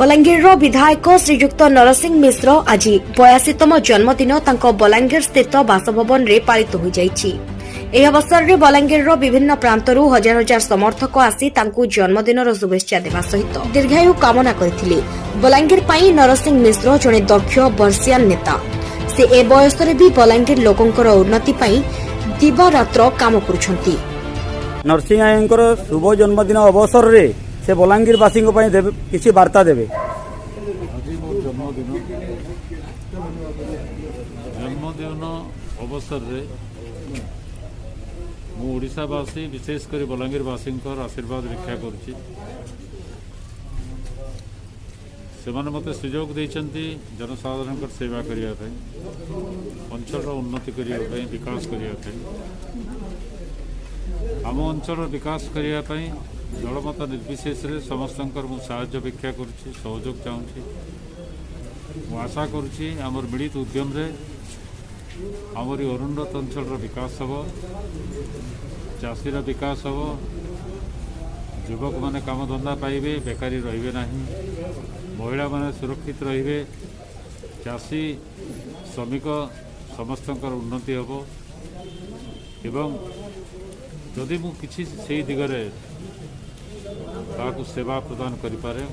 बलांगीर विधायक श्रीयुक्त नरसिंह मिश्र आज 82तम जन्मदिन बलांगीर स्थित बासभवन में पालित हो जाइछि। ଏହି ଅବସରରେ ବଲାଙ୍ଗୀରର ବିଭିନ୍ନ ପ୍ରାନ୍ତରୁ ହଜାର ହଜାର ସମର୍ଥକ ଆସି ତାଙ୍କୁ ଜନ୍ମଦିନର ଶୁଭେଚ୍ଛା ଦେବା ସହିତ ଦୀର୍ଘାୟୁ କାମନା କରିଥିଲେ। ବଲାଙ୍ଗୀର ପାଇଁ ନରସିଂହ ମିଶ୍ର ଜଣେ ଦକ୍ଷ ବର୍ଷିୟାନ ନେତା। ସେ ଏ ବୟସରେ ବି ବଲାଙ୍ଗୀର ଲୋକଙ୍କର ଉନ୍ନତି ପାଇଁ ଦିବାରାତ୍ର କାମ କରୁଛନ୍ତି। ନରସିଂହ ଆୟଙ୍କର ଶୁଭ ଜନ୍ମଦିନ ଅବସରରେ ସେ ବଲାଙ୍ଗୀରବାସୀଙ୍କ ପାଇଁ କିଛି ବାର୍ତ୍ତା ଦେବେ। जन्मदिन अवसर रे मु ओडिशावासी विशेषकर बलांगीरवासी आशीर्वाद भिक्षा करुच्ची। से मते सुजोग देइछन्ति जनसाधारण सेवा करने अंचल उन्नति करने विकास करने आम अंचल विकास करने दलमत निर्विशेष समस्त साहाय्य भिक्षा करुच्ची, सहयोग चाहूँगी। आशा करुच्ची आमर मिलित उद्यम रे आमरी अरुन्नत अंचल विकास हम, चाषीर विकास हम, युवक माने काम धंदा पाइबे, बेकारी रहिबे नहीं, महिला माने सुरक्षित रहिबे, चाषी श्रमिक समस्तंकर उन्नति हम। एवं जदि मु किछि सेही दिगरे ताकु सेवा प्रदान करिपारे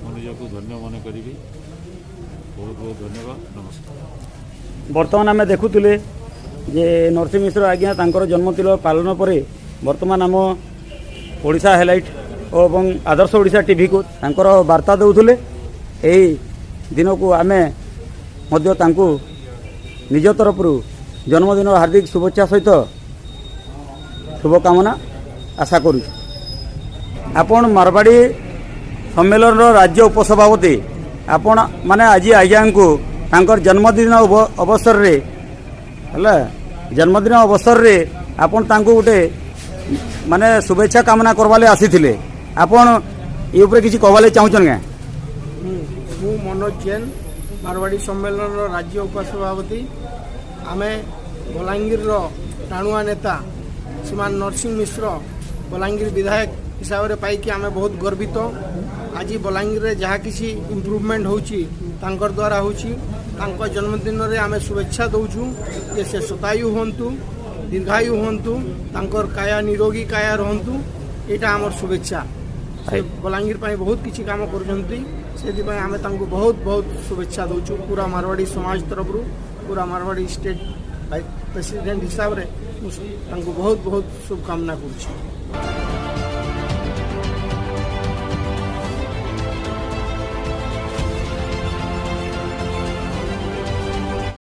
मु निजको धन्य मन करी। बहुत बहुत धन्यवाद, नमस्कार। बर्तमान आम देखुले जे नरसिंह मिश्र आज्ञा तांकर जन्मदिन पालन पर बर्तमान आम ओडिशा हेलाइट और आदर्श ओडिशा टीवी को तांकर वार्ता देउथुले। एही दिन को आमे मध्य तांकु निज तरफरु जन्मदिन हार्दिक शुभेच्छा सहित शुभकामना आशा करू। आपण मारवाड़ी सम्मेलन राज्य उपसभापति आपण माने आज आज्ञा को तांकर जन्मदिन अवसर रे हला जन्मदिन अवसर रे आपण तांको गोटे माने शुभेच्छा कामना करवाले आसीथिले। आपण ए ऊपर किछि कहवाले चाहुछन के? मु मनोज जैन मारवाड़ी सम्मेलन राज्य उपसभापति। आमे बलांगीर टाणुआ नेता श्रीमान नरसिंह मिश्र बलांगीर विधायक हिसाब से पाई आमे बहुत गर्वित। आज बलांगीर रे जहाँ किसी इम्प्रूवमेंट होची तांकर द्वारा होची। तांको जन्मदिन रे आमे शुभेच्छा दउछु जे से शतायु होंतु, दीर्घायु होंतु, तांकर काया निरोगी काया रहंतु। एटा हमर शुभेच्छा। से बलांगीर पाई बहुत किछि काम करजंती, सेति पाई आमे तांको बहुत बहुत शुभेच्छा दउछु। पूरा मारवाड़ी समाज तरफरु, पूरा मारवाड़ी स्टेट प्रेसिडेंट हिसाब रे तांको बहुत बहुत शुभकामना करूछि।